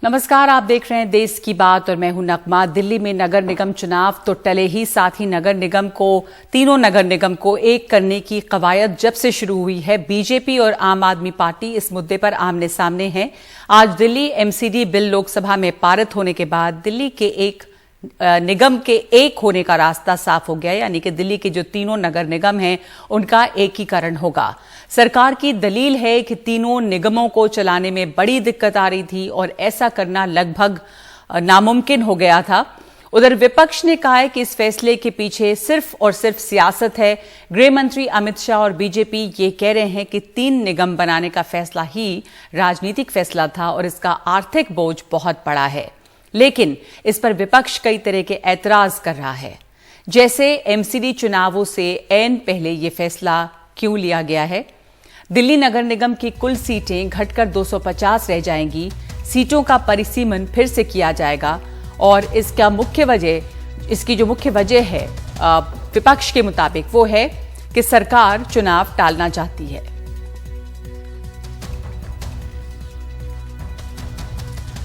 नमस्कार, आप देख रहे हैं देश की बात और मैं हूं नगमा। दिल्ली में नगर निगम चुनाव तो टले ही, साथ ही तीनों नगर निगम को एक करने की कवायद जब से शुरू हुई है, बीजेपी और आम आदमी पार्टी इस मुद्दे पर आमने सामने हैं। आज दिल्ली एमसीडी बिल लोकसभा में पारित होने के बाद दिल्ली के एक निगम के एक होने का रास्ता साफ हो गया, यानी कि दिल्ली के जो तीनों नगर निगम हैं उनका एकीकरण होगा। सरकार की दलील है कि तीनों निगमों को चलाने में बड़ी दिक्कत आ रही थी और ऐसा करना लगभग नामुमकिन हो गया था। उधर विपक्ष ने कहा है कि इस फैसले के पीछे सिर्फ और सिर्फ सियासत है। गृह मंत्री अमित शाह और बीजेपी ये कह रहे हैं कि 3 निगम बनाने का फैसला ही राजनीतिक फैसला था और इसका आर्थिक बोझ बहुत बड़ा है। लेकिन इस पर विपक्ष कई तरह के ऐतराज कर रहा है, जैसे एमसीडी चुनावों से ऐन पहले यह फैसला क्यों लिया गया है। दिल्ली नगर निगम की कुल सीटें घटकर 250 रह जाएंगी, सीटों का परिसीमन फिर से किया जाएगा और इसकी जो मुख्य वजह है विपक्ष के मुताबिक वो है कि सरकार चुनाव टालना चाहती है।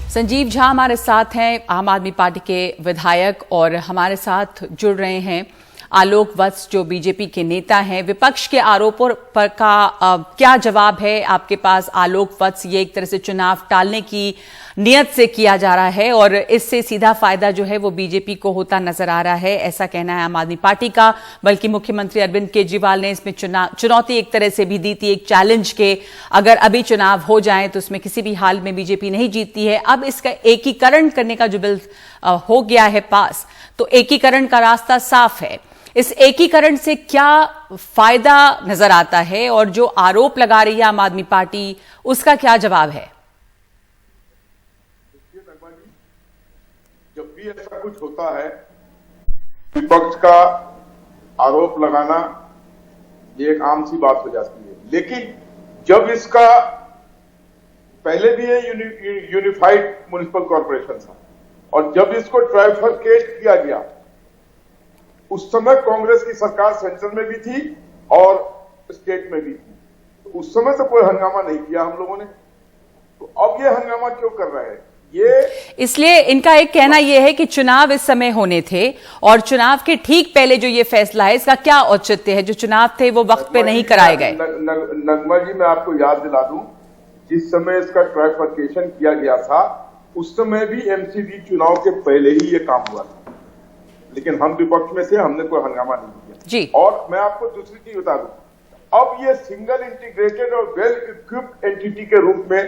संजीव झा हमारे साथ हैं, आम आदमी पार्टी के विधायक, और हमारे साथ जुड़ रहे हैं आलोक वत्स जो बीजेपी के नेता हैं। विपक्ष के आरोपों पर क्या जवाब है आपके पास आलोक वत्स? ये एक तरह से चुनाव टालने की नियत से किया जा रहा है और इससे सीधा फायदा जो है वो बीजेपी को होता नजर आ रहा है, ऐसा कहना है आम आदमी पार्टी का। बल्कि मुख्यमंत्री अरविंद केजरीवाल ने इसमें चुनौती एक तरह से भी दी थी, एक चैलेंज के अगर अभी चुनाव हो जाए तो उसमें किसी भी हाल में बीजेपी नहीं जीतती है। अब इसका एकीकरण करने का जो बिल हो गया है पास, तो एकीकरण का रास्ता साफ है। इस एकीकरण से क्या फायदा नजर आता है और जो आरोप लगा रही है आम आदमी पार्टी, उसका क्या जवाब है? जब भी ऐसा कुछ होता है, विपक्ष का आरोप लगाना ये एक आम सी बात हो जाती है। लेकिन जब इसका पहले भी ये यूनिफाइड म्युनिसिपल कॉर्पोरेशन था और जब इसको ट्राइफरकेट किया गया, उस समय कांग्रेस की सरकार सेंट्रल में भी थी और स्टेट में भी थी, तो उस समय तो कोई हंगामा नहीं किया हम लोगों ने। तो अब ये हंगामा क्यों कर रहे हैं? इसलिए इनका एक कहना यह है कि चुनाव इस समय होने थे और चुनाव के ठीक पहले जो ये फैसला है, इसका क्या औचित्य है? जो चुनाव थे वो वक्त पे नहीं कराए गए। नगमा जी, मैं आपको याद दिला दूं, जिस समय इसका ट्राइफरकेशन किया गया था उस समय भी एमसीडी चुनाव के पहले ही ये काम हुआ था, लेकिन हम विपक्ष में थे, हमने कोई हंगामा नहीं किया जी। और मैं आपको दूसरी चीज बता दूं, अब ये सिंगल इंटीग्रेटेड और वेल इक्विप्ड एंटिटी के रूप में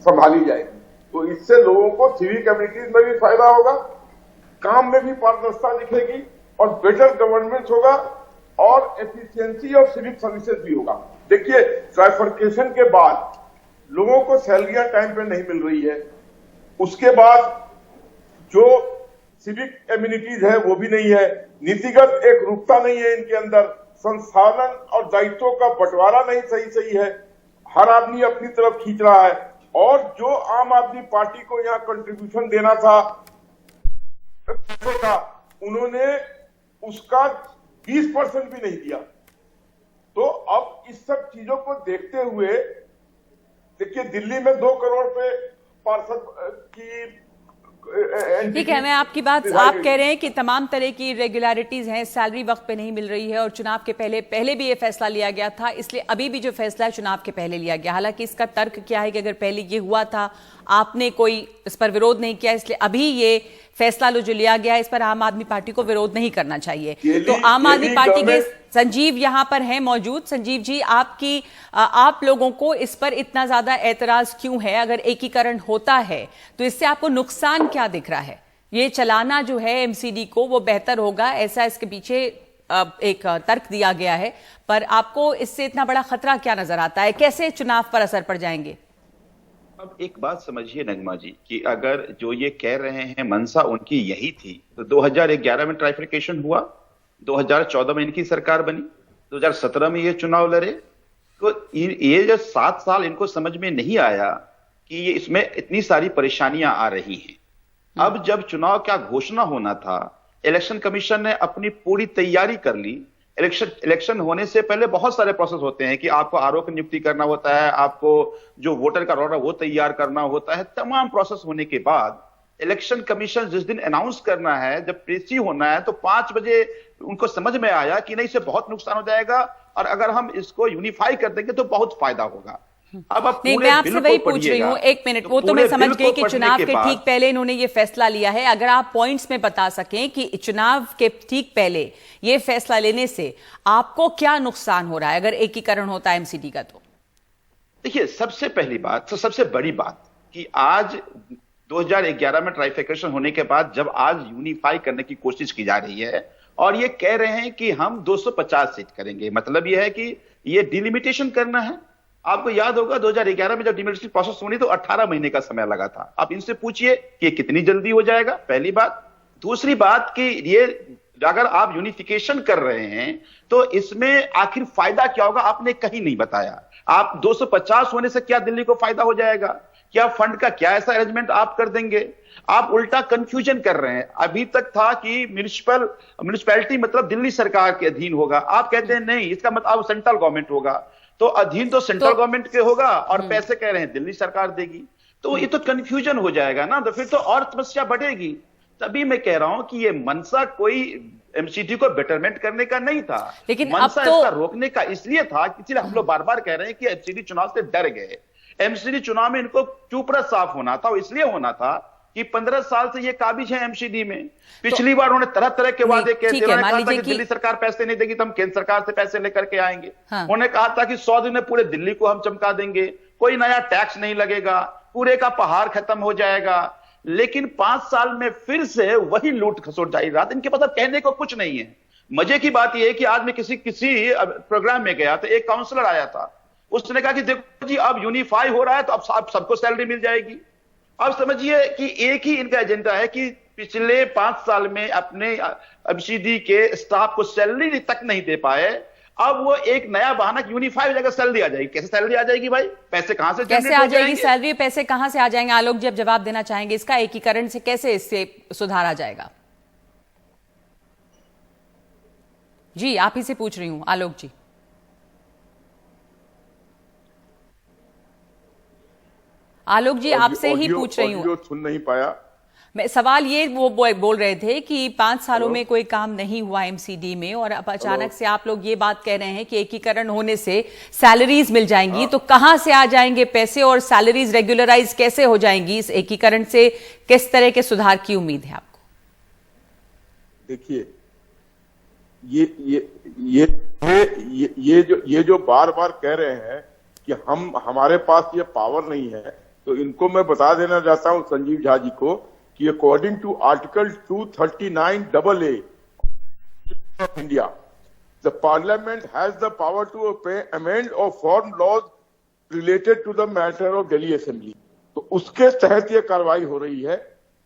संभाली जाएगी, तो इससे लोगों को सिविक कम्युनिटीज में भी फायदा होगा, काम में भी पारदर्शिता दिखेगी और बेटर गवर्नेंस होगा और एफिशिएंसी ऑफ सिविक सर्विसेज भी होगा। देखिए, ट्राइफरकेशन के बाद लोगों को सैलरियां टाइम पे नहीं मिल रही है, उसके बाद जो सिविक एम्यूनिटीज है वो भी नहीं है, नीतिगत एक रूपता नहीं है इनके अंदर, संसाधन और दायित्वों का बंटवारा नहीं सही है, हर आदमी अपनी तरफ खींच रहा है और जो आम आदमी पार्टी को यहाँ कंट्रीब्यूशन देना था उन्होंने उसका 20% भी नहीं दिया। तो अब इस सब चीजों को देखते हुए देखिए, दिल्ली में 2 करोड़ पे पार्षद की ठीक है, मैं आपकी बात, आप कह रहे हैं कि तमाम तरह की इरेगुलरिटीज हैं, सैलरी वक्त पे नहीं मिल रही है और चुनाव के पहले भी ये फैसला लिया गया था, इसलिए अभी भी जो फैसला है चुनाव के पहले लिया गया। हालांकि इसका तर्क क्या है कि अगर पहले ये हुआ था, आपने कोई इस पर विरोध नहीं किया, इसलिए अभी ये फैसला जो लिया गया है इस पर आम आदमी पार्टी को विरोध नहीं करना चाहिए। तो आम आदमी पार्टी के संजीव यहां पर हैं मौजूद। संजीव जी, आप लोगों को इस पर इतना ज्यादा ऐतराज क्यों है? अगर एकीकरण होता है तो इससे आपको नुकसान क्या दिख रहा है? ये चलाना जो है एमसीडी को वो बेहतर होगा, ऐसा इसके पीछे एक तर्क दिया गया है, पर आपको इससे इतना बड़ा खतरा क्या नजर आता है? कैसे चुनाव पर असर पड़ जाएंगे? अब एक बात समझिए नगमा जी, कि अगर जो ये कह रहे हैं मंशा उनकी यही थी तो 2011 में ट्राइफरकेशन हुआ, 2014 में इनकी सरकार बनी, 2017 में ये चुनाव लड़े, तो ये जो 7 साल इनको समझ में नहीं आया कि ये इसमें इतनी सारी परेशानियां आ रही हैं। अब जब चुनाव का घोषणा होना था, इलेक्शन कमीशन ने अपनी पूरी तैयारी कर ली, इलेक्शन होने से पहले बहुत सारे प्रोसेस होते हैं कि आपको आरओ की नियुक्ति करना होता है, आपको जो वोटर का रोल है वो तैयार करना होता है। तमाम प्रोसेस होने के बाद इलेक्शन कमीशन जिस दिन अनाउंस करना है, जब पेशी होना है, तो 5 बजे उनको समझ में आया कि नहीं, इससे बहुत नुकसान हो जाएगा और अगर हम इसको यूनिफाई कर देंगे तो बहुत फायदा होगा। अब आप नहीं, मैं आपसे वही पूछ रही हूँ, एक मिनट, वो तो मैं समझ गई कि चुनाव के ठीक पहले इन्होंने ये फैसला लिया है। अगर आप पॉइंट्स में बता सकें कि चुनाव के ठीक पहले ये फैसला लेने से आपको क्या नुकसान हो रहा है अगर एकीकरण होता है एमसीडी का? तो देखिए, सबसे पहली बात, तो सबसे बड़ी बात कि आज 2011 में ट्राइफिकेशन होने के बाद जब आज यूनिफाई करने की कोशिश की जा रही है और ये कह रहे हैं कि हम 250 सीट करेंगे, मतलब ये है कि ये डिलिमिटेशन करना है। आपको याद होगा 2011 में जब डिलिमिटेशन प्रोसेस हुई तो 18 महीने का समय लगा था। आप इनसे पूछिए कि कितनी जल्दी हो जाएगा, पहली बात। दूसरी बात कि ये अगर आप यूनिफिकेशन कर रहे हैं तो इसमें आखिर फायदा क्या होगा, आपने कहीं नहीं बताया। आप 250 होने से क्या दिल्ली को फायदा हो जाएगा, क्या फंड का क्या ऐसा अरेंजमेंट आप कर देंगे? आप उल्टा कंफ्यूजन कर रहे हैं। अभी तक था कि म्युनिसिपैलिटी मतलब दिल्ली सरकार के अधीन होगा, आप कहते हैं नहीं, इसका मतलब सेंट्रल गवर्नमेंट होगा, तो अधीन तो सेंट्रल गवर्नमेंट के होगा और पैसे कह रहे हैं दिल्ली सरकार देगी, तो ये तो कंफ्यूजन हो जाएगा ना, तो फिर तो और समस्या बढ़ेगी। तभी मैं कह रहा हूं कि ये मनसा कोई एमसीडी को बेटरमेंट करने का नहीं था, लेकिन मनसा अब तो इसका रोकने का इसलिए था, इसलिए हम लोग बार बार कह रहे हैं कि एमसीडी चुनाव से डर गए। एमसीडी चुनाव में इनको चुपड़ा साफ होना था, इसलिए होना था कि 15 साल से ये काबिज है एमसीडी में। पिछली बार उन्होंने तरह तरह के वादे किए थे, उन्होंने कहा था कि दिल्ली सरकार पैसे नहीं देगी तो हम केंद्र सरकार से पैसे लेकर के आएंगे। उन्होंने कहा था कि 100 दिन में पूरे दिल्ली को हम चमका देंगे, कोई नया टैक्स नहीं लगेगा, पूरे का पहाड़ खत्म हो जाएगा। लेकिन 5 साल में फिर से वही लूट खसोट जारी रहा। इनके पास अब कहने को कुछ नहीं है। मजे की बात यह है कि आज मैं किसी प्रोग्राम में गया तो एक काउंसलर आया था, उसने कहा कि देखो जी अब यूनिफाई हो रहा है तो अब सबको सैलरी मिल जाएगी। अब समझिए कि एक ही इनका एजेंडा है कि पिछले 5 साल में अपने एमसीडी के स्टाफ को सैलरी तक नहीं दे पाए, अब वो एक नया बहाना यूनिफाई हो जाएगा, सैलरी आ जाएगी। कैसे सैलरी आ जाएगी भाई? पैसे कहां से कैसे आ जाएगी सैलरी? पैसे कहां से आ जाएंगे? आलोक जी अब जवाब देना चाहेंगे इसका, एकीकरण से कैसे इससे सुधार आ जाएगा? जी आप ही से पूछ रही हूं आलोक जी। आलोक जी आपसे ही पूछ रही हूँ। सुन नहीं पाया मैं सवाल, ये वो बोल रहे थे कि 5 सालों में कोई काम नहीं हुआ एमसीडी में और अब अचानक से आप लोग ये बात कह रहे हैं कि एकीकरण होने से सैलरीज मिल जाएंगी, तो कहां से आ जाएंगे पैसे और सैलरीज रेगुलराइज कैसे हो जाएंगी? इस एकीकरण से किस तरह के सुधार की उम्मीद है आपको? देखिए, ये जो बार बार कह रहे हैं कि हमारे पास ये पावर नहीं है, तो इनको मैं बता देना चाहता हूं संजीव झा जी को कि according to article 239AA of India, the Parliament has the power to amend or form laws related to the matter of Delhi Assembly। तो उसके तहत ये कार्रवाई हो रही है।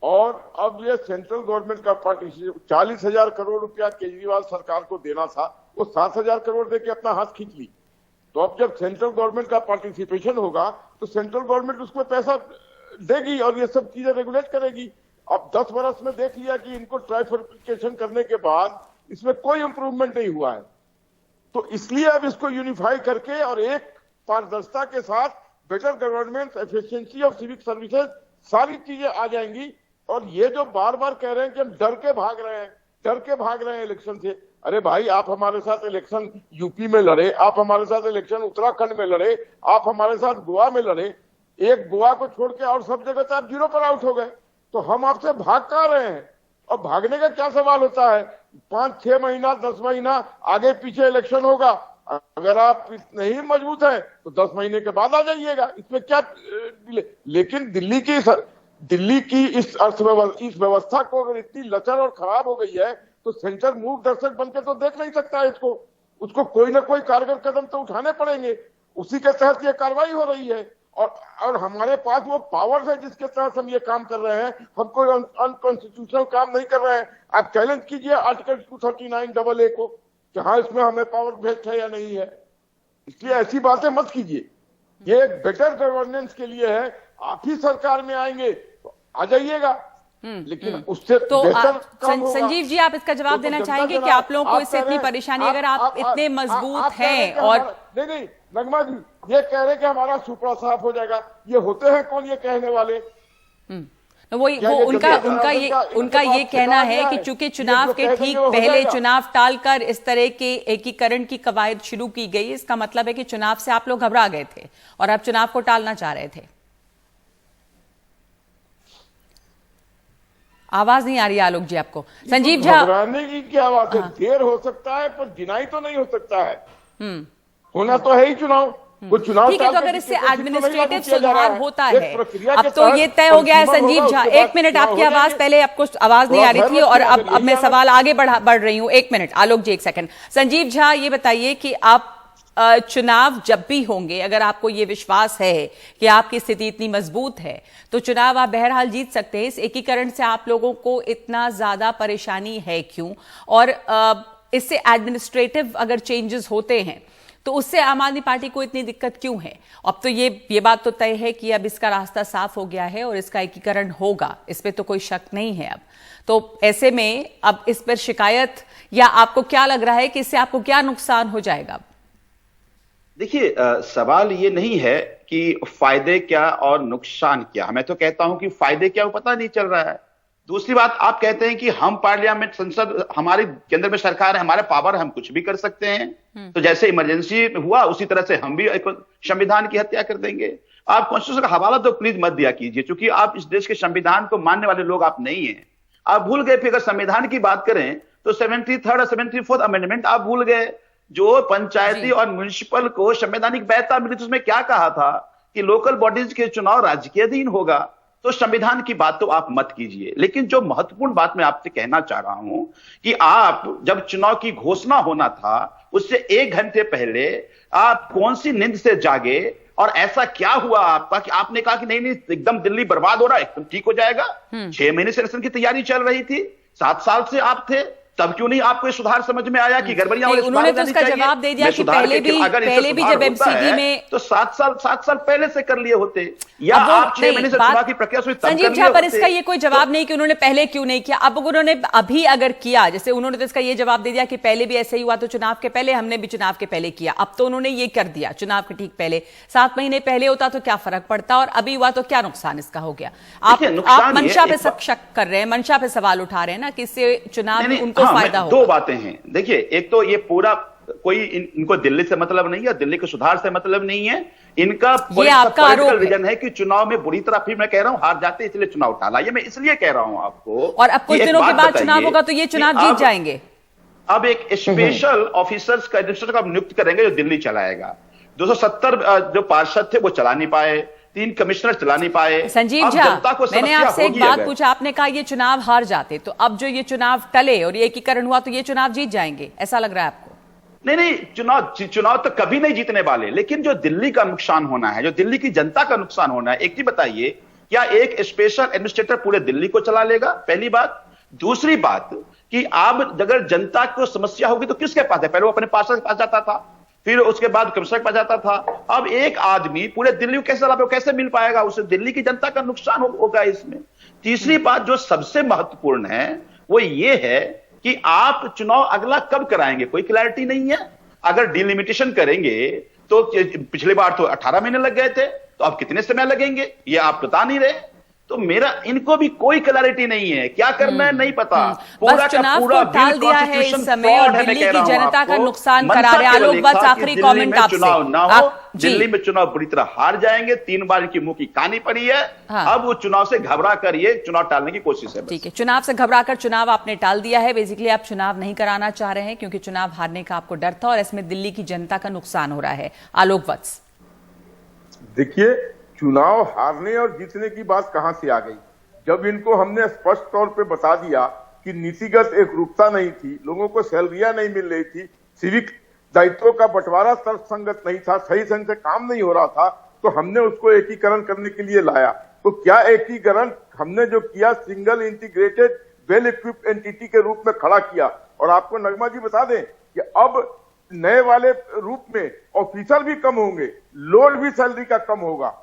और अब ये सेंट्रल गवर्नमेंट का पार्टिसिपेशन 40,000 करोड़ रुपया केजरीवाल सरकार को देना था, वो 7,000 करोड़ देके अपना हाथ खींच ली। तो अब जब सेंट्रल गवर्नमेंट का पार्टिसिपेशन होगा तो सेंट्रल गवर्नमेंट उसमें पैसा देगी और ये सब चीजें रेगुलेट करेगी। अब 10 वर्ष में देख लिया कि इनको ट्राइफिकेशन करने के बाद इसमें कोई इंप्रूवमेंट नहीं हुआ है, तो इसलिए अब इसको यूनिफाई करके और एक पारदर्शिता के साथ better government, efficiency of civic services, सारी चीजें आ जाएंगी। और ये जो बार बार कह रहे हैं कि हम डर के भाग रहे हैं इलेक्शन से, अरे भाई आप हमारे साथ इलेक्शन यूपी में लड़े, आप हमारे साथ इलेक्शन उत्तराखंड में लड़े, आप हमारे साथ गोवा में लड़े, एक गोवा को छोड़ के और सब जगह तो आप 0 पर आउट हो गए, तो हम आपसे भाग कहां रहे हैं? और भागने का क्या सवाल होता है? 5-6 महीना 10 महीना आगे पीछे इलेक्शन होगा, अगर आप नहीं मजबूत हैं तो 10 महीने के बाद आ जाइएगा, इसमें क्या। लेकिन दिल्ली की इस व्यवस्था को अगर इतनी लचर और खराब हो गई है तो सेंटर मूक दर्शक बनकर तो देख नहीं सकता है इसको, उसको कोई ना कोई कारगर कदम तो उठाने पड़ेंगे। उसी के तहत ये कार्रवाई हो रही है और हमारे पास वो पावर्स है जिसके तहत हम ये काम कर रहे हैं। हम कोई अनकॉन्स्टिट्यूशनल काम नहीं कर रहे हैं। आप चैलेंज कीजिए आर्टिकल 239AA को कि हाँ इसमें हमें पावर भेस्ट है या नहीं है। इसलिए ऐसी बातें मत कीजिए। ये एक बेटर गवर्नेंस के लिए है। आप ही सरकार में आएंगे तो आ जाइएगा, लेकिन उससे तो बेहतर काम होगा। संजीव जी, आप इसका जवाब तो देना जनता चाहेंगे कि जनाब, आप लोगों को इससे इतनी परेशानी, अगर आप इतने मजबूत हैं और नहीं नगमा जी, ये कह रहे कि हमारा सुपड़ा साफ हो जाएगा, ये होते हैं कौन ये कहने वाले? वो उनका ये कहना है कि चूंकि चुनाव के ठीक पहले चुनाव टालकर इस तरह के एकीकरण की कवायद शुरू की गई, इसका मतलब है कि चुनाव से आप लोग घबरा गए थे और आप चुनाव को टालना चाह रहे थे। आवाज नहीं आ रही आलोक जी आपको। संजीव झा, घबराने की क्या बात है? देर हो सकता है पर जिनाई तो नहीं हो सकता है। होना तो है ही चुनाव। वो चुनाव ठीक है, तो अगर इससे एडमिनिस्ट्रेटिव सुधार होता है, अब तो ये तय हो गया है। संजीव झा, 1 मिनट, आपकी आवाज पहले आपको आवाज नहीं आ रही थी और अब मैं सवाल आगे बढ़ रही हूं। 1 मिनट आलोक जी, 1 सेकंड। संजीव झा, ये बताइए कि आप चुनाव जब भी होंगे, अगर आपको ये विश्वास है कि आपकी स्थिति इतनी मजबूत है, तो चुनाव आप बहरहाल जीत सकते हैं। इस एकीकरण से आप लोगों को इतना ज्यादा परेशानी है क्यों? और इससे एडमिनिस्ट्रेटिव अगर चेंजेस होते हैं तो उससे आम आदमी पार्टी को इतनी दिक्कत क्यों है? अब तो ये बात तो तय है कि अब इसका रास्ता साफ हो गया है और इसका एकीकरण होगा, इस पे तो कोई शक नहीं है अब। तो ऐसे में अब इस पर शिकायत, या आपको क्या लग रहा है कि इससे आपको क्या नुकसान हो जाएगा? देखिए, सवाल ये नहीं है कि फायदे क्या और नुकसान क्या। मैं तो कहता हूं कि फायदे क्या वो पता नहीं चल रहा है। दूसरी बात, आप कहते हैं कि हम पार्लियामेंट, संसद, हमारी केंद्र में सरकार है, हमारे पावर, हम कुछ भी कर सकते हैं। तो जैसे इमरजेंसी हुआ उसी तरह से हम भी एक संविधान की हत्या कर देंगे। आप कॉन्स्टिट्यूशन का हवाला तो प्लीज मत दिया कीजिए, क्योंकि आप इस देश के संविधान को मानने वाले लोग आप नहीं हैं। आप भूल गए। फिर अगर संविधान की बात करें तो 73rd और 74th अमेंडमेंट आप भूल गए, जो पंचायती और म्युनिसिपल को संवैधानिक वैधता मिली थी। उसमें क्या कहा था कि लोकल बॉडीज के चुनाव राज्य के अधीन होगा। तो संविधान की बात तो आप मत कीजिए। लेकिन जो महत्वपूर्ण बात मैं आपसे कहना चाह रहा हूं कि आप जब चुनाव की घोषणा होना था उससे 1 घंटे पहले आप कौन सी नींद से जागे, और ऐसा क्या हुआ आपका कि आपने कहा कि नहीं एकदम दिल्ली बर्बाद हो रहा है, एकदम ठीक हो जाएगा। 6 महीने से इलेक्शन की तैयारी चल रही थी, 7 साल से आप थे, तब क्यों नहीं आपको सुधार समझ में आया कि गड़बड़ियां? उन्होंने तो उसका जवाब दे दिया कि पहले भी जब एमसीडी में तो 7 साल पहले से कर लिए होते, या आप 6 महीने से चुनाव की प्रक्रिया से संजीव झा, पर इसका ये कोई जवाब नहीं कि उन्होंने पहले क्यों नहीं किया। अब उन्होंने अभी अगर किया, जैसे उन्होंने तो इसका ये जवाब दे दिया कि पहले भी ऐसे ही हुआ, तो चुनाव के पहले हमने भी चुनाव के पहले किया। अब तो उन्होंने ये कर दिया चुनाव के ठीक पहले। 7 महीने पहले होता तो क्या फर्क पड़ता, और अभी हुआ तो क्या नुकसान इसका हो गया? आप मंशा पे शक कर रहे हैं, मंशा पे सवाल उठा रहे हैं ना कि इससे चुनाव में उनको फायदा होगा। 2 बातें हैं। देखिए, एक तो ये पूरा कोई इनको दिल्ली से मतलब नहीं है, दिल्ली के सुधार से मतलब नहीं है। इनका पॉलिटिकल रीजन है कि चुनाव में बुरी तरह, फिर मैं कह रहा हूं, हार जाते इसलिए चुनाव टाला। ये मैं इसलिए कह रहा हूं आपको। और अब कुछ दिनों के बाद चुनाव होगा तो ये चुनाव जीत जाएंगे। अब एक स्पेशल ऑफिसर्स का एडमिनिस्ट्रेटर का नियुक्त करेंगे जो दिल्ली चलाएगा। 270 जो पार्षद थे वो चला नहीं पाए, 3 कमिश्नर चला नहीं पाए। संजीव झा, मैंने आपसे एक बात पूछा, आपने कहा ये चुनाव हार जाते, तो अब जो ये चुनाव टले और ये एकीकरण हुआ तो ये चुनाव जीत जाएंगे, ऐसा लग रहा है आपको? नहीं, चुनाव तो कभी नहीं जीतने वाले। लेकिन जो दिल्ली का नुकसान होना है, जो दिल्ली की जनता का नुकसान होना है, एक चीज बताइए, क्या एक स्पेशल एडमिनिस्ट्रेटर पूरे दिल्ली को चला लेगा? पहली बात। दूसरी बात कि आप अगर जनता को समस्या होगी तो किसके पास है? पहले वो अपने पार्षद के पास जाता था, फिर उसके बाद कमिश्नर के पास जाता था। अब एक आदमी पूरे दिल्ली को कैसे लाभ, कैसे मिल पाएगा? उसे दिल्ली की जनता का नुकसान होगा इसमें। तीसरी बात जो सबसे महत्वपूर्ण है वो ये है कि आप चुनाव अगला कब कराएंगे, कोई क्लैरिटी नहीं है। अगर डिलिमिटेशन करेंगे तो पिछली बार तो 18 महीने लग गए थे, तो अब कितने समय लगेंगे ये आप बता नहीं रहे। तो मेरा इनको भी कोई क्लैरिटी नहीं है, क्या करना है नहीं पता। बस चुनाव को टाल दिया है इस समय और दिल्ली की जनता का नुकसान करा रहे हैं। आलोक, बस आखिरी कमेंट आपसे। चुनाव ना हो, दिल्ली में चुनाव बुरी तरह हार जाएंगे, 3 बार की मुंह की कहानी पड़ी है। अब वो चुनाव से घबरा कर ये चुनाव टालने की कोशिश है। ठीक है, चुनाव से घबरा कर चुनाव आपने टाल दिया है। बेसिकली आप चुनाव नहीं कराना चाह रहे हैं क्योंकि चुनाव हारने का आपको डर था और इसमें दिल्ली की जनता का नुकसान हो रहा है। आलोक वत्स, देखिए, चुनाव हारने और जीतने की बात कहां से आ गई? जब इनको हमने स्पष्ट तौर पे बता दिया कि नीतिगत एकरूपता नहीं थी, लोगों को सैलरियां नहीं मिल रही थी, सिविक दायित्वों का बंटवारा तर्कसंगत नहीं था, सही ढंग से काम नहीं हो रहा था, तो हमने उसको एकीकरण करने के लिए लाया। तो क्या एकीकरण हमने जो किया, single integrated well equipped entity के रूप में खड़ा किया। और आपको नगमा जी बता दें कि अब नए वाले रूप में ऑफिसर भी कम होंगे, लोड भी सैलरी का कम होगा।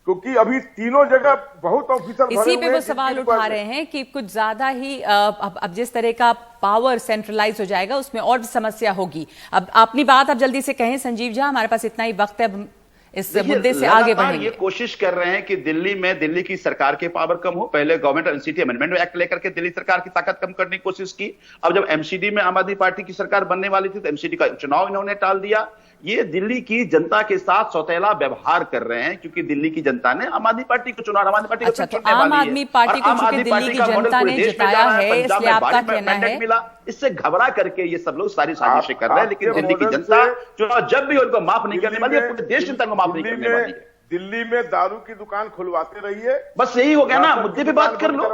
क्योंकि अभी तीनों जगह बहुत ऑफिसर भरे इसी हुए पे वो हैं, सवाल जिनकी उठा रहे हैं कि कुछ ज्यादा ही अब जिस तरह का पावर सेंट्रलाइज हो जाएगा उसमें और भी समस्या होगी। अब अपनी बात आप जल्दी से कहें संजीव झा, हमारे पास इतना ही वक्त है, अब इस मुद्दे से आगे बढ़ेंगे। ये कोशिश कर रहे हैं कि दिल्ली की सरकार के पावर कम हो। पहले गवर्नमेंट एमसीडी अमेंडमेंट एक्ट लेकर के दिल्ली सरकार की ताकत कम करने की कोशिश की। अब जब एमसीडी में आम आदमी पार्टी की सरकार बनने वाली थी तो एमसीडी का चुनाव इन्होंने टाल दिया। ये दिल्ली की जनता के साथ सौतेला व्यवहार कर रहे हैं, क्योंकि दिल्ली की जनता ने आम आदमी पार्टी को चुना, आम आदमी पार्टी अच्छा, तो आम आदमी पार्टी को चूंकि दिल्ली की जनता ने जिताया है, इसलिए आपका कहना है मिला, इससे घबरा करके ये सब लोग सारी साजिशें कर रहे हैं। लेकिन दिल्ली की जनता चुनाव जब भी उनको माफ नहीं करने वाली है, पूरे देश जनता को माफ नहीं करने वाली है। दिल्ली में दारू की दुकान खुलवाते रहिए, बस यही हो गया ना। मुद्दे पे बात कर लो,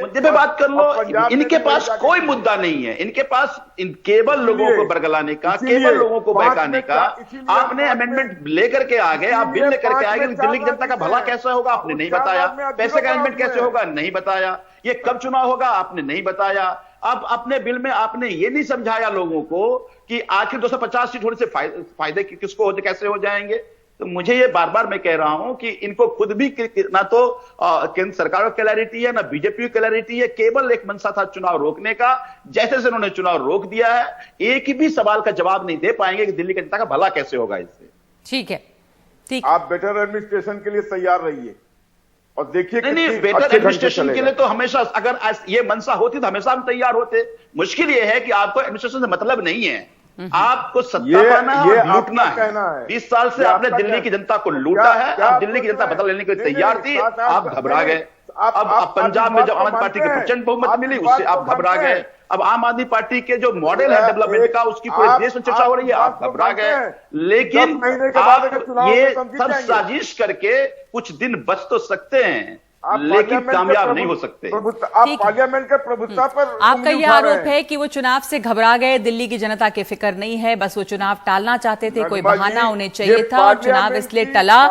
मुद्दे पे बात कर लो। इनके पास कोई मुद्दा नहीं है, इनके पास केवल लोगों को बरगलाने का, केवल लोगों को बहकाने का। आपने अमेंडमेंट लेकर के आ गए, आप बिल लेकर के आ गए, दिल्ली की जनता का भला कैसा होगा आपने नहीं बताया। पैसे का अमेंडमेंट कैसे होगा नहीं बताया। ये कब चुनाव होगा आपने नहीं बताया। अब अपने बिल में आपने ये नहीं समझाया लोगों को कि आखिर 250 सीट होने से फायदे किसको हो, कैसे हो जाएंगे। तो मुझे ये बार बार मैं कह रहा हूं कि इनको खुद भी ना तो केंद्र सरकार को क्लैरिटी है, ना बीजेपी को क्लैरिटी है। केवल एक मनसा था चुनाव रोकने का, जैसे से उन्होंने चुनाव रोक दिया है, एक भी सवाल का जवाब नहीं दे पाएंगे कि दिल्ली की जनता का भला कैसे होगा इससे। ठीक है, ठीक। आप बेटर एडमिनिस्ट्रेशन के लिए तैयार रहिए और देखिए। नहीं, बेटर एडमिनिस्ट्रेशन के लिए तो हमेशा, अगर ये मनसा होती तो हमेशा हम तैयार होते। मुश्किल ये है कि आपको एडमिनिस्ट्रेशन से मतलब नहीं है, आपको सत्ता पाना है और लूटना है। 20 साल से आपने दिल्ली की जनता को लूटा है। अब दिल्ली की जनता बदल लेने के लिए तैयार थी, आप घबरा गए। अब पंजाब में जब आम आदमी पार्टी की प्रचंड बहुमत मिली, उससे आप घबरा गए। अब आम आदमी पार्टी के जो मॉडल है डेवलपमेंट का, उसकी पूरे देश में चर्चा हो रही है, आप घबरा गए। लेकिन आप ये सब साजिश करके कुछ दिन बच तो सकते हैं, लेकिन कामयाब नहीं हो सकते। आप पार्लियामेंट के प्रभुत्व पर आपका यह आरोप है कि वो चुनाव से घबरा गए, दिल्ली की जनता की फिक्र नहीं है, बस वो चुनाव टालना चाहते थे, कोई बहाना उन्हें चाहिए था और चुनाव इसलिए टला।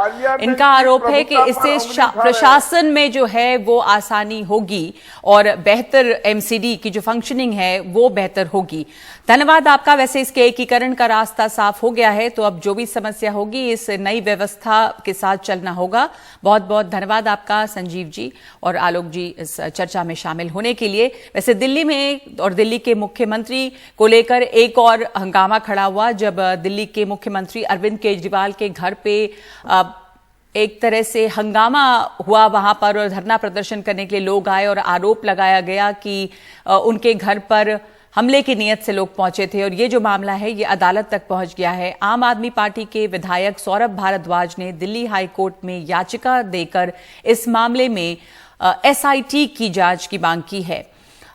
इनका आरोप है कि इससे प्रशासन में जो है वो आसानी होगी और बेहतर एमसीडी की जो फंक्शनिंग है वो बेहतर होगी। धन्यवाद आपका। वैसे इसके एकीकरण का रास्ता साफ हो गया है, तो अब जो भी समस्या होगी इस नई व्यवस्था के साथ चलना होगा। बहुत बहुत धन्यवाद आपका संजीव जी और आलोक जी इस चर्चा में शामिल होने के लिए। वैसे दिल्ली में और दिल्ली के मुख्यमंत्री को लेकर एक और हंगामा खड़ा हुआ जब दिल्ली के मुख्यमंत्री अरविंद केजरीवाल के घर पे एक तरह से हंगामा हुआ वहां पर और धरना प्रदर्शन करने के लिए लोग आए और आरोप लगाया गया कि उनके घर पर हमले की नीयत से लोग पहुंचे थे और ये जो मामला है ये अदालत तक पहुंच गया है। आम आदमी पार्टी के विधायक सौरभ भारद्वाज ने दिल्ली हाई कोर्ट में याचिका देकर इस मामले में एसआईटी की जांच की मांग की है।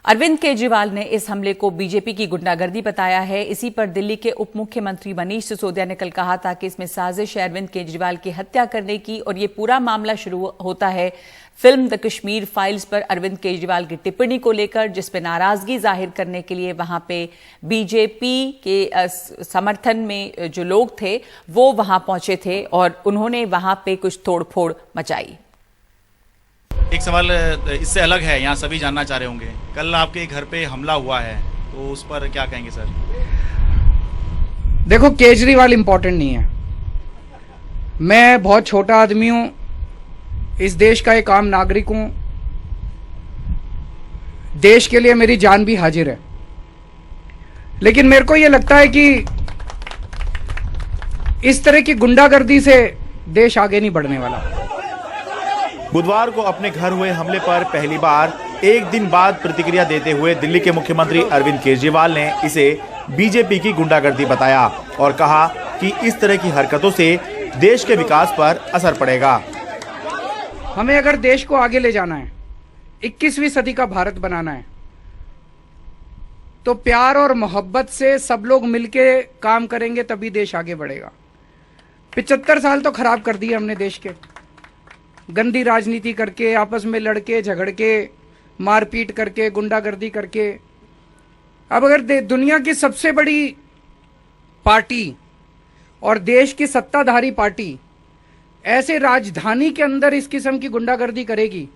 अरविंद केजरीवाल ने इस हमले को बीजेपी की गुंडागर्दी बताया है। इसी पर दिल्ली के उप मुख्यमंत्री मनीष सिसोदिया ने कल कहा था कि इसमें साजिश है अरविंद केजरीवाल की हत्या करने की और ये पूरा मामला शुरू होता है फिल्म द कश्मीर फाइल्स पर अरविंद केजरीवाल की टिप्पणी को लेकर, जिस पे नाराजगी जाहिर करने के लिए वहां पे बीजेपी के समर्थन में जो लोग थे वो वहां पहुंचे थे और उन्होंने वहां पे कुछ तोड़फोड़ मचाई। एक सवाल इससे अलग है, यहाँ सभी जानना चाह रहे होंगे, कल आपके घर पे हमला हुआ है तो उस पर क्या कहेंगे सर? देखो, केजरीवाल इंपॉर्टेंट नहीं है। मैं बहुत छोटा आदमी हूं, इस देश का एक आम नागरिक हूं, देश के लिए मेरी जान भी हाजिर है। लेकिन मेरे को यह लगता है कि इस तरह की गुंडागर्दी से देश आगे नहीं बढ़ने वाला। बुधवार को अपने घर हुए हमले पर पहली बार एक दिन बाद प्रतिक्रिया देते हुए दिल्ली के मुख्यमंत्री अरविंद केजरीवाल ने इसे बीजेपी की गुंडागर्दी बताया और कहा कि इस तरह की हरकतों से देश के विकास पर असर पड़ेगा। हमें अगर देश को आगे ले जाना है, 21वीं सदी का भारत बनाना है, तो प्यार और मोहब्बत से सब लोग मिलके काम करेंगे तभी देश आगे बढ़ेगा। 75 साल तो खराब कर दिए हमने देश के, गंदी राजनीति करके, आपस में लड़के झगड़ के, मारपीट करके, गुंडागर्दी करके। अब अगर दुनिया की सबसे बड़ी पार्टी और देश की सत्ताधारी पार्टी ऐसे राजधानी के अंदर इस किस्म की गुंडागर्दी करेगी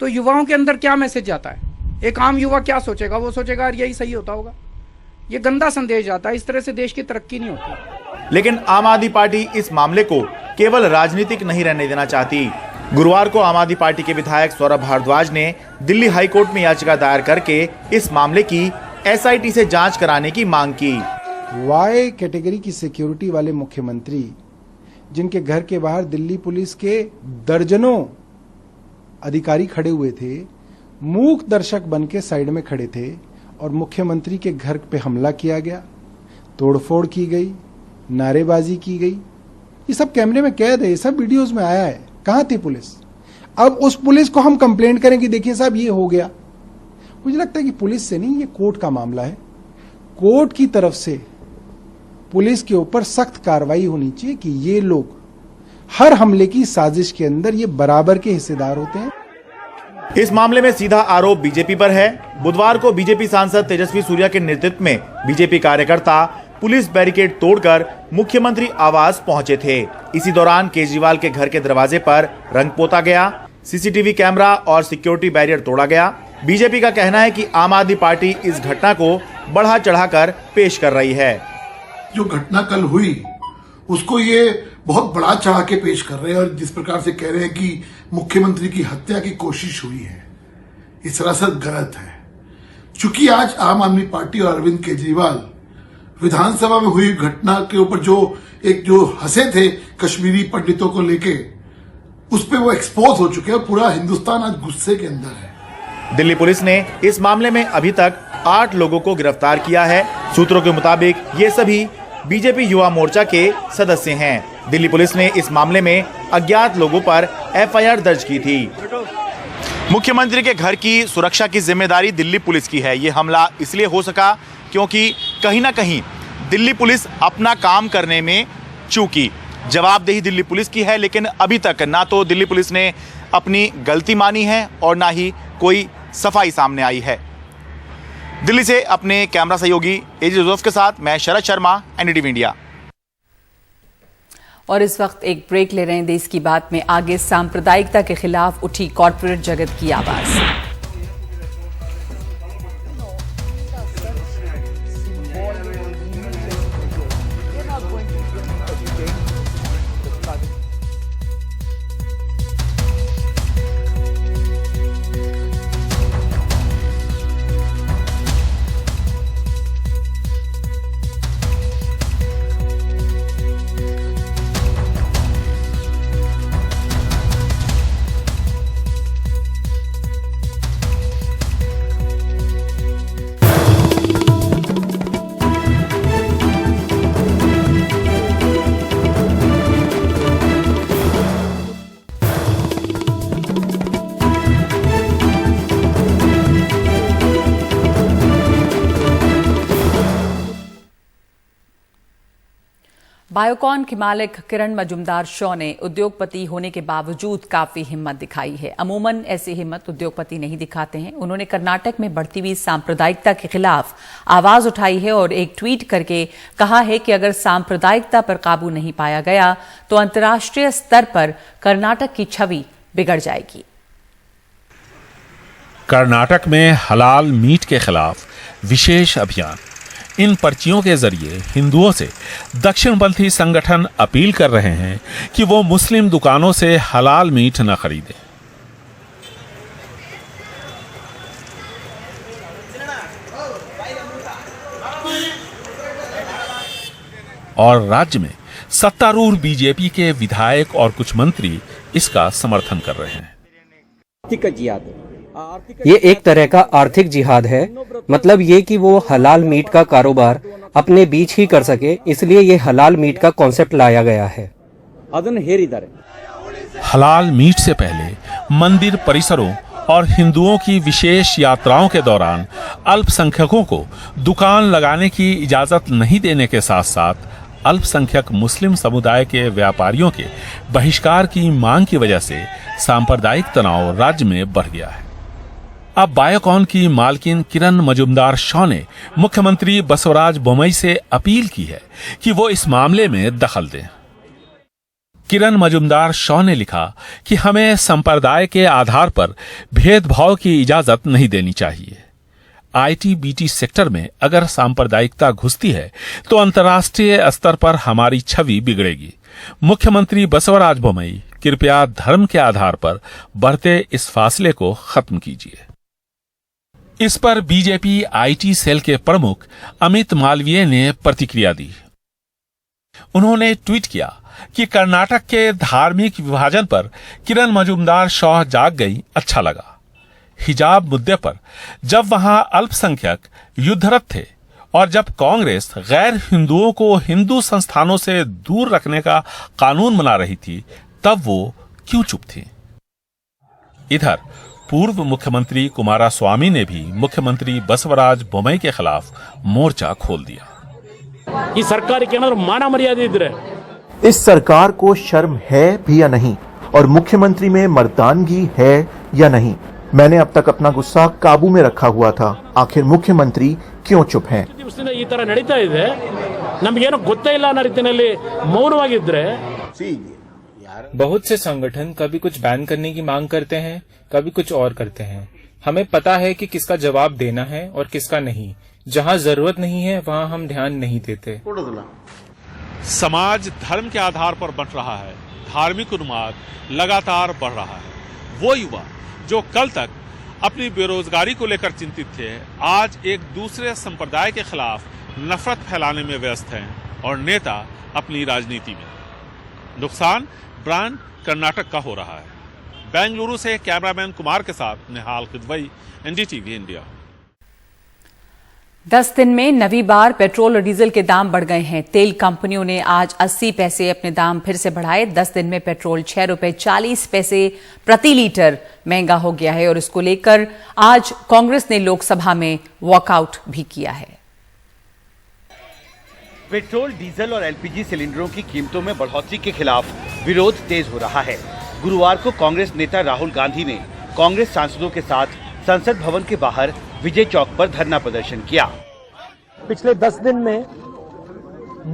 तो युवाओं के अंदर क्या मैसेज जाता है? एक आम युवा क्या सोचेगा? वो सोचेगा यार यही सही होता होगा। ये गंदा संदेश जाता है, इस तरह से देश की तरक्की नहीं होती। लेकिन आम आदमी पार्टी इस मामले को केवल राजनीतिक नहीं रहने देना चाहती। गुरुवार को आम आदमी पार्टी के विधायक सौरभ भारद्वाज ने दिल्ली हाई कोर्ट में याचिका दायर करके इस मामले की एसआईटी से जांच कराने की मांग की। वाई कैटेगरी की सिक्योरिटी वाले मुख्यमंत्री, जिनके घर के बाहर दिल्ली पुलिस के दर्जनों अधिकारी खड़े हुए थे, मूक दर्शक बन के साइड में खड़े थे और मुख्यमंत्री के घर पे हमला किया गया, तोड़फोड़ की गई, नारेबाजी की गई। ये सब कैमरे में कैद है, ये सब वीडियोस में आया है। कहां थी पुलिस? अब उस पुलिस को हम कंप्लेंट करें कि देखिए साहब ये हो गया। मुझे लगता है कि पुलिस से नहीं, ये कोर्ट का मामला है। कोर्ट की तरफ से पुलिस के ऊपर सख्त कार्रवाई होनी चाहिए कि ये लोग हर हमले की साजिश के अंदर ये बराबर के हिस्सेदार होते हैं। इस मामले में सीधा आरोप बीजेपी पर है। बुधवार को बीजेपी सांसद तेजस्वी सूर्या के नेतृत्व में बीजेपी कार्यकर्ता पुलिस बैरिकेड तोड़कर मुख्यमंत्री आवास पहुंचे थे। इसी दौरान केजरीवाल के घर के दरवाजे पर रंग पोता गया, सीसीटीवी कैमरा और सिक्योरिटी बैरियर तोड़ा गया। बीजेपी का कहना है कि आम आदमी पार्टी इस घटना को बढ़ा चढ़ाकर पेश कर रही है। जो घटना कल हुई उसको ये बहुत बड़ा चढ़ा के पेश कर रहे हैं और जिस प्रकार से कह रहे हैं कि मुख्यमंत्री की हत्या की कोशिश हुई है, ये सरासर गलत है। चूंकि आज आम आदमी पार्टी और अरविंद केजरीवाल विधानसभा में हुई घटना के ऊपर जो हंसे थे कश्मीरी पंडितों को लेके, उस पे वो एक्सपोज हो चुके हैं। पूरा हिंदुस्तान आज गुस्से के अंदर है। दिल्ली पुलिस ने इस मामले में अभी तक 8 लोगों को गिरफ्तार किया है। सूत्रों के मुताबिक ये सभी बीजेपी युवा मोर्चा के सदस्य हैं। दिल्ली पुलिस ने इस मामले में अज्ञात लोगों पर एफआईआर दर्ज की थी। मुख्यमंत्री के घर की सुरक्षा की जिम्मेदारी दिल्ली पुलिस की है। ये हमला इसलिए हो सका क्योंकि कहीं ना कहीं दिल्ली पुलिस अपना काम करने में चूकी। जवाबदेही दिल्ली पुलिस की है, लेकिन अभी तक ना तो दिल्ली पुलिस ने अपनी गलती मानी है और ना ही कोई सफाई सामने आई है। दिल्ली से अपने कैमरा सहयोगी एजी जोसेफ के साथ मैं शरद शर्मा, एनडीटीवी इंडिया। और इस वक्त एक ब्रेक ले रहे हैं। देश की बात में आगे सांप्रदायिकता के खिलाफ उठी कॉरपोरेट जगत की आवाज। बायोकॉन के मालिक किरण मजूमदार शॉ ने उद्योगपति होने के बावजूद काफी हिम्मत दिखाई है। अमूमन ऐसी हिम्मत उद्योगपति नहीं दिखाते हैं। उन्होंने कर्नाटक में बढ़ती हुई सांप्रदायिकता के खिलाफ आवाज उठाई है और एक ट्वीट करके कहा है कि अगर सांप्रदायिकता पर काबू नहीं पाया गया तो अंतर्राष्ट्रीय स्तर पर कर्नाटक की छवि बिगड़ जाएगी। कर्नाटक में हलाल मीट के खिलाफ विशेष अभियान। इन पर्चियों के जरिए हिंदुओं से दक्षिणपंथी संगठन अपील कर रहे हैं कि वो मुस्लिम दुकानों से हलाल मीट न खरीदें। और राज्य में सत्तारूढ़ बीजेपी के विधायक और कुछ मंत्री इसका समर्थन कर रहे हैं। ये एक तरह का आर्थिक जिहाद है। मतलब ये कि वो हलाल मीट का कारोबार अपने बीच ही कर सके, इसलिए ये हलाल मीट का कॉन्सेप्ट लाया गया है। हलाल मीट से पहले मंदिर परिसरों और हिंदुओं की विशेष यात्राओं के दौरान अल्पसंख्यकों को दुकान लगाने की इजाजत नहीं देने के साथ साथ अल्पसंख्यक मुस्लिम समुदाय के व्यापारियों के बहिष्कार की मांग की वजह से सांप्रदायिक तनाव राज्य में बढ़ गया है। अब बायोकॉन की मालकिन किरण मजूमदार शॉ ने मुख्यमंत्री बसवराज बोम्मई से अपील की है कि वो इस मामले में दखल दें। किरण मजूमदार शॉ ने लिखा कि हमें संप्रदाय के आधार पर भेदभाव की इजाजत नहीं देनी चाहिए। आईटी-बीटी सेक्टर में अगर सांप्रदायिकता घुसती है तो अंतर्राष्ट्रीय स्तर पर हमारी छवि बिगड़ेगी। मुख्यमंत्री बसवराज बोम्मई, कृपया धर्म के आधार पर बढ़ते इस फासले को खत्म कीजिए। इस पर बीजेपी आईटी सेल के प्रमुख अमित मालवीय ने प्रतिक्रिया दी। उन्होंने ट्वीट किया कि कर्नाटक के धार्मिक विभाजन पर किरण मजूमदार शौह जाग गई, अच्छा लगा। हिजाब मुद्दे पर जब वहां अल्पसंख्यक युद्धरत थे और जब कांग्रेस गैर हिंदुओं को हिंदू संस्थानों से दूर रखने का कानून बना रही थी, तब वो क्यों चुप थी? इधर पूर्व मुख्यमंत्री कुमारस्वामी ने भी मुख्यमंत्री बसवराज बोम्मई के खिलाफ मोर्चा खोल दिया। ಈ ಸರ್ಕಾರಕ್ಕೆ ಏನಾದರೂ ಮಾನ ಮರ್ಯಾದೆ ಇದ್ರೆ इस सरकार को शर्म है भी या नहीं और मुख्यमंत्री में मर्दानगी है या नहीं। मैंने अब तक अपना गुस्सा काबू में रखा हुआ था, आखिर मुख्यमंत्री क्यों चुप हैं? ದಿವಸದಿಂದ ಈ ತರ ನಡೀತಾ ಇದೆ, ನಮಗೇನೋ ಗೊತ್ತೇ ಇಲ್ಲ ಅನ್ನೋ ರೀತಿಯಲ್ಲಿ ಮೌನವಾಗಿದ್ರೆ बहुत से संगठन कभी कुछ बैन करने की मांग करते हैं, कभी कुछ और करते हैं। हमें पता है कि किसका जवाब देना है और किसका नहीं। जहां जरूरत नहीं है वहां हम ध्यान नहीं देते। समाज धर्म के आधार पर बंट रहा है, धार्मिक उन्माद लगातार बढ़ रहा है। वो युवा जो कल तक अपनी बेरोजगारी को लेकर चिंतित थे, आज एक दूसरे संप्रदाय के खिलाफ नफरत फैलाने में व्यस्त हैं और नेता अपनी राजनीति में। नुकसान ब्रांड कर्नाटक का हो रहा है। बेंगलुरु से कैमरामैन कुमार के साथ निहाल किदवई, एनडीटीवी इंडिया। 10 दिन में नवी बार पेट्रोल और डीजल के दाम बढ़ गए हैं। तेल कंपनियों ने आज 80 पैसे अपने दाम फिर से बढ़ाए। 10 दिन में पेट्रोल 6 रुपए 40 पैसे प्रति लीटर महंगा हो गया है और इसको लेकर आज कांग्रेस ने लोकसभा में वॉकआउट भी किया है। पेट्रोल, डीजल और एलपीजी सिलेंडरों की कीमतों में बढ़ोतरी के खिलाफ विरोध तेज हो रहा है। गुरुवार को कांग्रेस नेता राहुल गांधी ने कांग्रेस सांसदों के साथ संसद भवन के बाहर विजय चौक पर धरना प्रदर्शन किया। पिछले 10 दिन में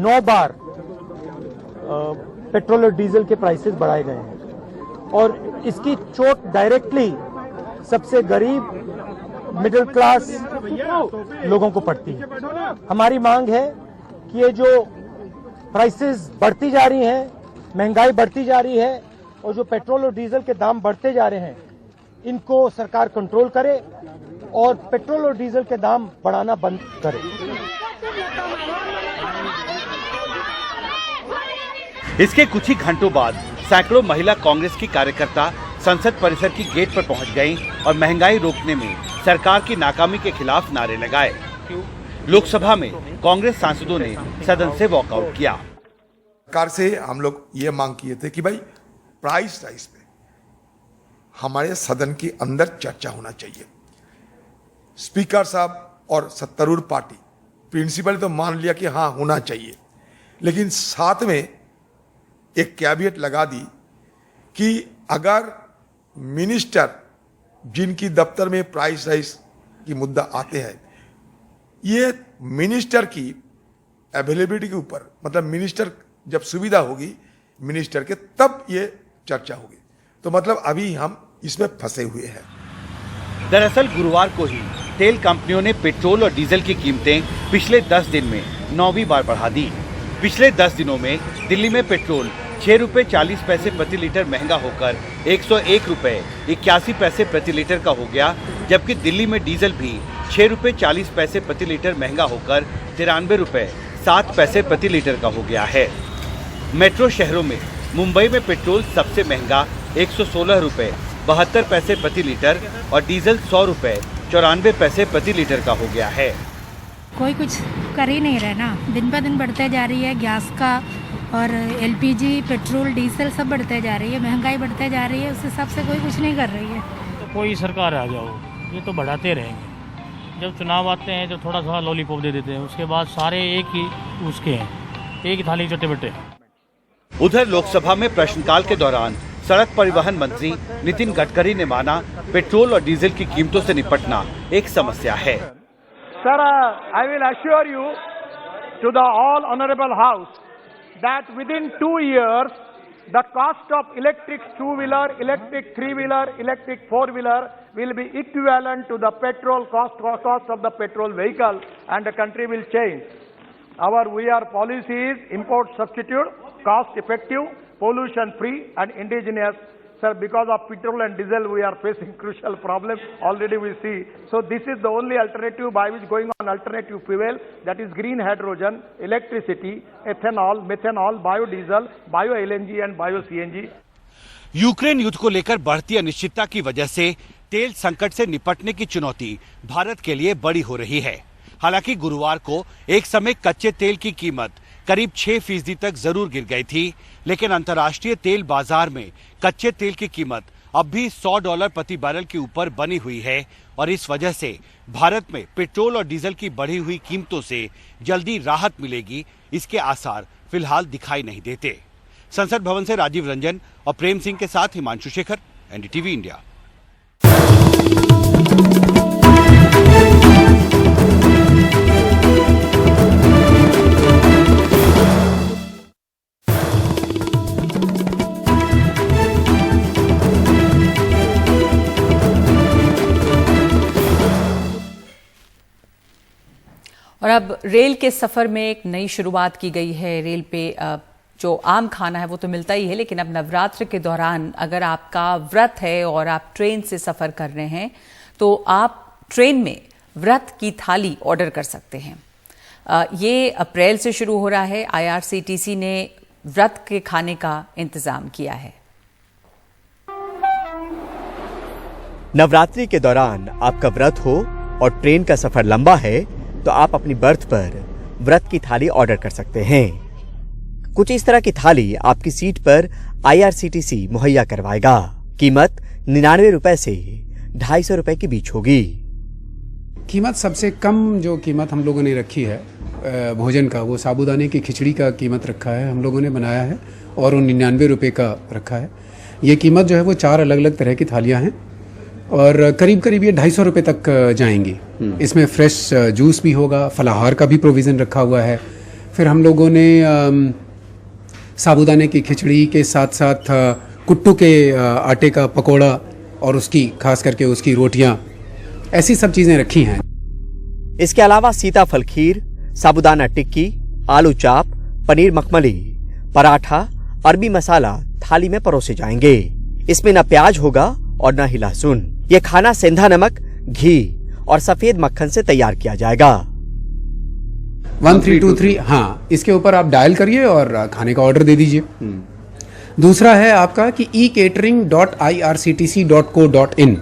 9 बार पेट्रोल और डीजल के प्राइसेस बढ़ाए गए हैं और इसकी चोट डायरेक्टली सबसे गरीब मिडिल क्लास लोगों को पड़ती है। हमारी मांग है कि ये जो प्राइसेस बढ़ती जा रही हैं, महंगाई बढ़ती जा रही है और जो पेट्रोल और डीजल के दाम बढ़ते जा रहे हैं, इनको सरकार कंट्रोल करे और पेट्रोल और डीजल के दाम बढ़ाना बंद करे। इसके कुछ ही घंटों बाद सैकड़ों महिला कांग्रेस की कार्यकर्ता संसद परिसर की गेट पर पहुंच गईं और महंगाई रोकने में सरकार की नाकामी के खिलाफ नारे लगाए। लोकसभा में कांग्रेस सांसदों ने सदन से वॉकआउट किया। सरकार से हम लोग ये मांग किए थे कि भाई प्राइस राइस पे हमारे सदन के अंदर चर्चा होना चाहिए। स्पीकर साहब और सत्तारूढ़ पार्टी प्रिंसिपल तो मान लिया कि हाँ होना चाहिए, लेकिन साथ में एक कैविएट लगा दी कि अगर मिनिस्टर जिनकी दफ्तर में प्राइस राइस की मुद्दा आते हैं, ये मिनिस्टर की अवेलेबिलिटी के ऊपर, मतलब मिनिस्टर जब सुविधा होगी मिनिस्टर के, तब ये चर्चा होगी। तो मतलब अभी हम इसमें फंसे हुए हैं। दरअसल गुरुवार को ही तेल कंपनियों ने पेट्रोल और डीजल की कीमतें पिछले 10 दिन में 9वीं बार बढ़ा दी। पिछले 10 दिनों में दिल्ली में पेट्रोल 6 रुपए 40 पैसे प्रति लीटर महंगा होकर 101 रुपए 81 पैसे प्रति लीटर का हो गया, जबकि दिल्ली में डीजल भी 6 रुपए 40 पैसे प्रति लीटर महंगा होकर 93 रुपए 7 पैसे प्रति लीटर का हो गया है। मेट्रो शहरों में मुंबई में पेट्रोल सबसे महंगा 116 रुपए 72 पैसे प्रति लीटर और डीजल 100 रुपए 94 पैसे प्रति लीटर का हो गया है। कोई कुछ कर ही नहीं रहे ना, दिन पर दिन बढ़ते जा रही है। गैस का और एलपीजी, पेट्रोल, डीजल सब बढ़ते जा रही है, महंगाई बढ़ते जा रही है, उस हिसाब से कोई कुछ नहीं कर रही है। तो कोई सरकार आ जाओ, ये तो बढ़ाते रहेंगे। जब चुनाव आते हैं तो थोड़ा सा लॉलीपॉप दे देते हैं, उसके बाद सारे एक ही उसके हैं, एक ही थाली चट्टे बट्टे। उधर लोकसभा में प्रश्नकाल के दौरान सड़क परिवहन मंत्री नितिन गडकरी ने माना पेट्रोल और डीजल की कीमतों से निपटना एक समस्या है। Sir, I will assure you to the all honorable house that within 2 years the cost of electric two-wheeler, electric three-wheeler, electric four-wheeler will be equivalent to the petrol cost of the petrol vehicle, and the country will change. Our VR policy is import substitute, cost-effective, pollution-free, and indigenous. Sir, because of petrol and diesel, we are facing crucial problems. Already we see. So this is the only alternative by which going on alternative fuel, that is green hydrogen, electricity, ethanol, methanol, biodiesel, bio-LNG and bio-CNG. Ukraine युद्ध को लेकर बढ़ती अनिश्चितता की वजह से तेल संकट से निपटने की चुनौती भारत के लिए बड़ी हो रही है। हालांकि गुरुवार को एक समय कच्चे तेल की कीमत करीब 6% तक जरूर गिर गई थी, लेकिन अंतर्राष्ट्रीय तेल बाजार में कच्चे तेल की कीमत अब भी $100 प्रति बैरल के ऊपर बनी हुई है और इस वजह से भारत में पेट्रोल और डीजल की बढ़ी हुई कीमतों से जल्दी राहत मिलेगी, इसके आसार फिलहाल दिखाई नहीं देते। संसद भवन से राजीव रंजन और प्रेम सिंह के साथ हिमांशु शेखर, एनडीटीवी इंडिया। और अब रेल के सफर में एक नई शुरुआत की गई है। रेल पे जो आम खाना है वो तो मिलता ही है, लेकिन अब नवरात्र के दौरान अगर आपका व्रत है और आप ट्रेन से सफर कर रहे हैं तो आप ट्रेन में व्रत की थाली ऑर्डर कर सकते हैं। ये अप्रैल से शुरू हो रहा है। IRCTC ने व्रत के खाने का इंतजाम किया है। नवरात्रि के दौरान आपका व्रत हो और ट्रेन का सफर लंबा है तो आप अपनी बर्थ पर व्रत की थाली ऑर्डर कर सकते हैं। कुछ इस तरह की थाली आपकी सीट पर IRCTC मुहैया करवाएगा। कीमत 99 रुपए से 250 रुपए के बीच होगी। कीमत सबसे कम जो कीमत हम लोगों ने रखी है भोजन का, वो साबूदाने की खिचड़ी का कीमत रखा है, हम लोगों ने बनाया है और वो 99 रुपए का रखा है। ये कीमत जो है वो 4 अलग अलग तरह की थालियां हैं और करीब करीब ये 250 रुपए तक जाएंगी। इसमें फ्रेश जूस भी होगा, फलाहार का भी प्रोविज़न रखा हुआ है। फिर हम लोगों ने साबूदाने की खिचड़ी के साथ साथ कुट्टू के आटे का पकोड़ा और उसकी खास करके उसकी रोटियां, ऐसी सब चीज़ें रखी हैं। इसके अलावा सीताफल खीर, साबूदाना टिक्की, आलू चाप, पनीर मखमली, पराठा, अरबी मसाला थाली में परोसे जाएंगे। इसमें न प्याज होगा और न ही लहसुन। ये खाना सेंधा नमक, घी और सफेद मक्खन से तैयार किया जाएगा। 1323 हाँ, इसके ऊपर आप डायल करिए और खाने का ऑर्डर दे दीजिए। दूसरा है आपका कि ecatering.irctc.co.in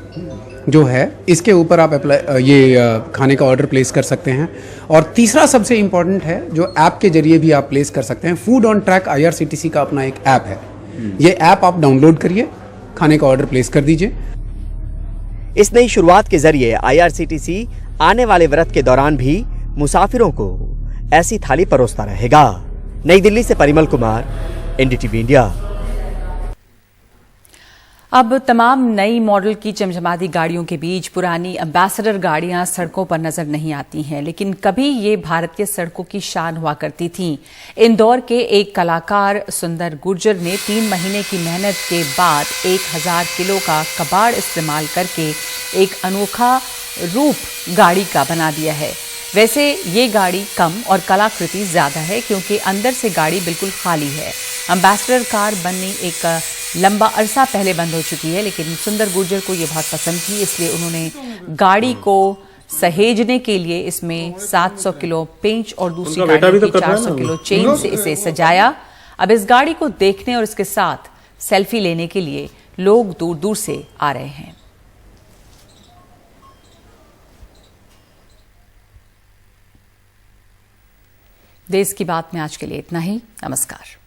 जो है, इसके ऊपर आप ये खाने का ऑर्डर प्लेस कर सकते हैं। और तीसरा सबसे इंपॉर्टेंट है जो ऐप के जरिए भी आप प्लेस कर सकते हैं। फूड ऑन ट्रैक IRCTC का अपना एक ऐप है। ये ऐप आप डाउनलोड करिए, खाने का ऑर्डर प्लेस कर दीजिए। इस नई शुरुआत के जरिए IRCTC आने वाले व्रत के दौरान भी मुसाफिरों को ऐसी थाली परोसता रहेगा। नई दिल्ली से परिमल कुमार, एनडीटीवी इंडिया। अब तमाम नई मॉडल की चमचमाती गाड़ियों के बीच पुरानी एम्बेसडर गाड़ियां सड़कों पर नजर नहीं आती हैं, लेकिन कभी ये भारत के सड़कों की शान हुआ करती थीं। इंदौर के एक कलाकार सुंदर गुर्जर ने 3 महीने की मेहनत के बाद 1000 किलो का कबाड़ इस्तेमाल करके एक अनोखा रूप गाड़ी का बना दिया है। वैसे ये गाड़ी कम और कलाकृति ज्यादा है क्योंकि अंदर से गाड़ी बिल्कुल खाली है। एम्बेसडर कार बननी एक लंबा अरसा पहले बंद हो चुकी है, लेकिन सुंदर गुर्जर को ये बहुत पसंद थी, इसलिए उन्होंने गाड़ी को सहेजने के लिए इसमें 700 किलो पेंच और दूसरी गाड़ी की 400 किलो चेन से इसे सजाया। अब इस गाड़ी को देखने और इसके साथ सेल्फी लेने के लिए लोग दूर दूर से आ रहे हैं। देश की बात में आज के लिए इतना ही। नमस्कार।